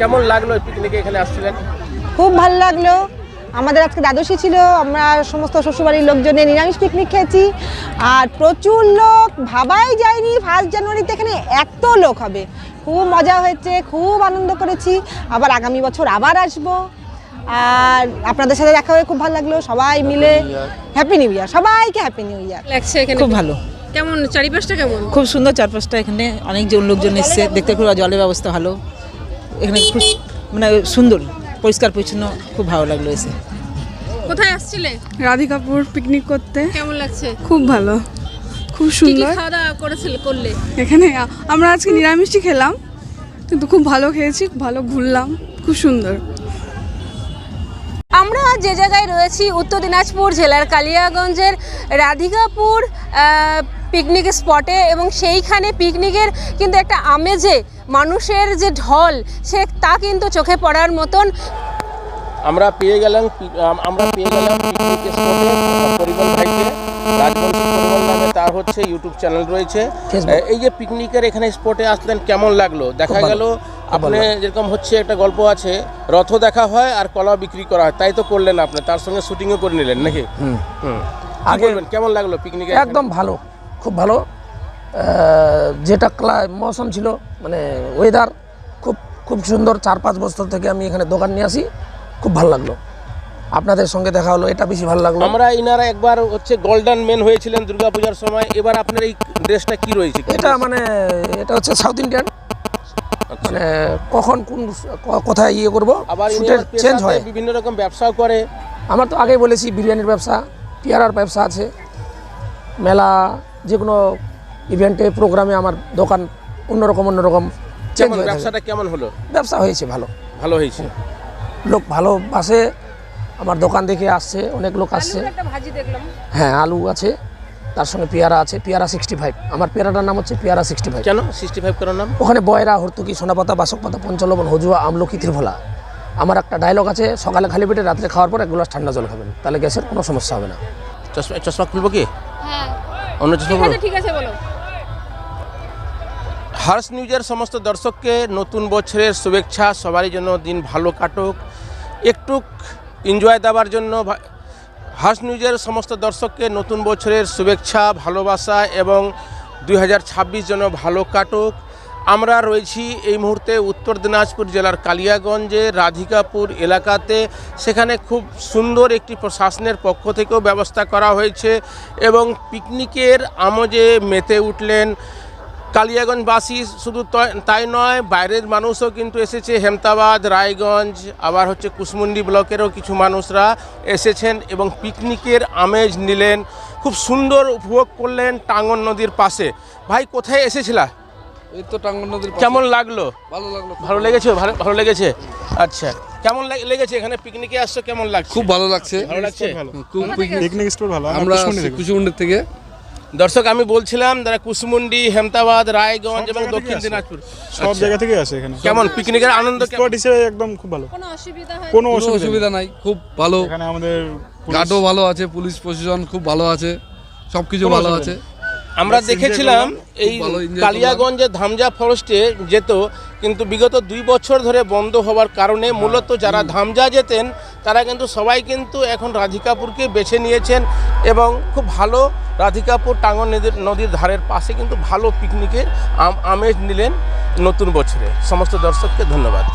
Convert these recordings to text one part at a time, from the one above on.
কেমন লাগলো পিকনিকে এখানে আসছিলেন? খুব ভালো লাগলো। আমাদের আজকে দ্বাদশী ছিল, আমরা সমস্ত শ্বশুরবাড়ির লোকজনে নিরামিষ পিকনিক খেয়েছি। আর প্রচুর লোক, ভাবাই যায়নি 1 জানুয়ারিতে এখানে এত লোক হবে। খুব মজা হয়েছে, খুব আনন্দ করেছি। আবার আগামী বছর আবার আসবো। আর আপনাদের সাথে দেখা হয়ে খুব ভালো লাগলো। সবাই মিলে হ্যাপি নিউ ইয়ার, সবাইকে হ্যাপি নিউ ইয়ার। লাগছে এখানে? খুব ভালো। কেমন চারিপাশটা কেমন? খুব সুন্দর চারপাশটা, এখানে অনেকজন লোকজন এসছে দেখতে, খুব জলের ব্যবস্থা ভালো এখানে, খুব মানে সুন্দর, পরিষ্কার পরিচ্ছন্ন, খুব ভালো লাগলো এসে। কোথায় আসছিলে? রাধিকাপুর পিকনিক করতে। কেমন লাগছে? খুব ভালো, খুব কি কি সুন্দর। খাওয়া দাওয়া করলে? এখানে আমরা আজকে নিরামিষই খেলাম, কিন্তু খুব ভালো খেয়েছি, ভালো ঘুরলাম, খুব সুন্দর। আমরা যে জায়গায় রয়েছি উত্তর দিনাজপুর জেলার কালিয়াগঞ্জের রাধিকাপুর পিকনিক স্পটে, এবং সেইখানে পিকনিকের কিন্তু একটা আমেজে মানুষের যে ঢল তা কিন্তু চোখে পড়ার মতন। আমরা পেয়ে গেলাম পিকনিক স্পটে পরিমল ভাইকে। রাজবংশী পরিমল নামে তার হচ্ছে ইউটিউব চ্যানেল রয়েছে। এই যে পিকনিকের এখানে স্পটে আসলেন, কেমন লাগলো? দেখা গেল আপনি যেরকম হচ্ছে একটা গল্প আছে, রথ দেখা হয় আর কলা বিক্রি করা হয়, তাই তো করলেন আপনি, তার সঙ্গে শুটিংও করে নিলেন নাকি? আগে কেমন লাগলো পিকনিকে? একদম ভালো, খুব ভালো। যেটা মৌসুম ছিল, মানে ওয়েদার খুব খুব সুন্দর। 4-5 বছর থেকে আমি এখানে দোকান নিয়ে আসি, খুব ভালো লাগলো। আপনাদের সঙ্গে দেখা হলো, এটা বেশি ভালো লাগলো। আমরা ইনারা একবার হচ্ছে গোল্ডেন মেন হয়েছিলেন দুর্গাপূজার সময়, এবার আপনার এই ড্রেসটা কি রয়েছে? এটা হচ্ছে সাউথ ইন্ডিয়ান, মানে কখন কোন কোথায় করবো, আবার চেঞ্জ হয়, বিভিন্ন রকম ব্যবসাও করে। আমার তো আগেই বলেছি, বিরিয়ানির ব্যবসা, পেয়ারার ব্যবসা আছে, মেলা, যে কোনো ইভেন্টে প্রোগ্রামে আমার দোকান অন্যরকম চেঞ্জ হয়ে। ব্যবসাটা কেমন হলো? ব্যবসা হয়েছে ভালো হয়েছে। লোক ভালোবাসে, আমার দোকান দেখে আসছে, অনেক লোক আসছে। হ্যাঁ, আলু আছে, তার সঙ্গে পেয়ারা আছে, পেয়ারা 65। আমার পেয়ারাটার নাম হচ্ছে পেয়ারা 65। কেন 65 করার নাম? ওখানে বয়রা, হর্তুকি, সোনাপাতা, বাসকপাতা, পঞ্চলবন, হজুয়া, আমলকি, ত্রিফলা। আমার একটা ডায়লগ আছে, সকালে খালি পেটে রাত্রে খাওয়ার পর 1 গ্লাস ঠান্ডা জল খাবেন, তাহলে গ্যাসের কোনো সমস্যা হবে না। চশমা খুলবো কি? হ্যাঁ, অন্য চশমা। ঠিক আছে, বলো। হার্স নিউজের সমস্ত দর্শককে নতুন বছরের শুভেচ্ছা। সবারই জন্য দিন ভালো কাটুক, একটু এনজয় দেওয়ার জন্য হার্স নিউজের সমস্ত দর্শককে নতুন বছরের শুভেচ্ছা, ভালোবাসা, এবং 2026 যেন ভালো কাটুক। আমরা রয়েছি এই মুহূর্তে উত্তর দিনাজপুর জেলার কালিয়াগঞ্জে রাধিকাপুর এলাকাতে। সেখানে খুব সুন্দর একটি প্রশাসনের পক্ষ থেকেও ব্যবস্থা করা হয়েছে, এবং পিকনিকের আমেজে মেতে উঠলেন কালিয়াগঞ্জবাসী। শুধু তাই নয়, বাইরের মানুষও কিন্তু এসেছে, হেমতাবাদ, রায়গঞ্জ, আবার হচ্ছে কুশমুন্ডি ব্লকেরও কিছু মানুষরা এসেছেন এবং পিকনিকের আমেজ নিলেন, খুব সুন্দর উপভোগ করলেন টাঙ্গন নদীর পাশে। ভাই, কোথায় এসেছিলা? এই তো টাঙ্গন নদীর পাশে। কেমন লাগলো? ভালো লাগলো। ভালো লেগেছে? ভালো লেগেছে। আচ্ছা, কেমন লেগেছে এখানে পিকনিকে আসছো? কেমন লাগছে? খুব ভালো লাগছে। ভালো লাগছে। খুব পিকনিক স্পট ভালো। আমরা কুশমুন্ডি থেকে। দর্শক, আমি বলছিলাম যারা কুশমুন্ডি, হেমতাবাদ, রায়গঞ্জ এবং দক্ষিণ দিনাজপুর সব জায়গা থেকে আসে এখানে। কেমন পিকনিকের আনন্দ? স্পট হিসেবে একদম খুব ভালো, কোনো অসুবিধা নাই, খুব ভালো। এখানে আমাদের গার্ডও ভালো আছে, পুলিশ প্রশাসন খুব ভালো আছে, সবকিছু ভালো আছে। আমরা দেখেছিলাম এই ভালো enjoy কালিয়াগঞ্জের ধামজা ফরেস্টে যেত, কিন্তু বিগত 2 বছর ধরে বন্ধ হওয়ার কারণে মূলত যারা ধামজা যেতেন তারা কিন্তু সবাই কিন্তু এখন রাধিকাপুরকে বেছে নিয়েছেন, এবং খুব ভালো রাধিকাপুর টাঙ্গন নদীর ধারের পাশে কিন্তু ভালো পিকনিকের আমেজ নিলেন নতুন বছরে। সমস্ত দর্শককে ধন্যবাদ।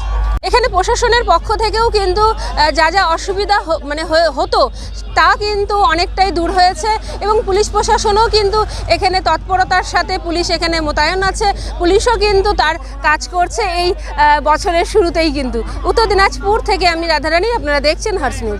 এখানে প্রশাসনের পক্ষ থেকেও কিন্তু যা অসুবিধা হতো তা কিন্তু অনেকটাই দূর হয়েছে, এবং পুলিশ প্রশাসনও কিন্তু এখানে তৎপরতার সাথে পুলিশ এখানে মোতায়েন আছে। পুলিশও কিন্তু তার কাজ করছে এই বছরের শুরুতেই। কিন্তু উত্তর দিনাজপুর থেকে আমি রাধারানী, আপনারা দেখছেন হার্স নিউজ।